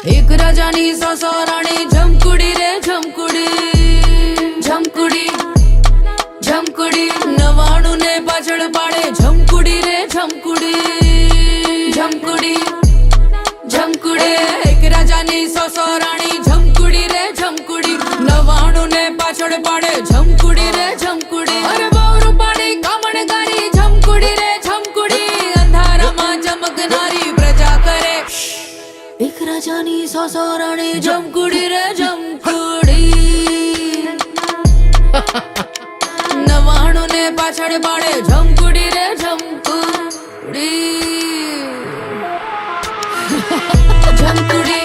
एक राजानी सासा राणी झमकुडी रे झमकुडी झमकुडी झमकुडी 99 ने पाछळ पाडे झमकुडी रे झमकुडी झमकुडी झमकुडी एक राजानी सासा राणी झमकुडी रे झमकुडी 99 ने पाछळ पाडे झमकुडी रे झमकुडी अरे बावरू पाडी कामणगारी झमकुडी रे झमकुडी अंधारामा चमकणारी प्रजा करे एक राजानी सासा राणी झमकुडी रे झमकुडी 99 ने पाछळ पाडे झमकुडी रे झमकुडी झमकुडी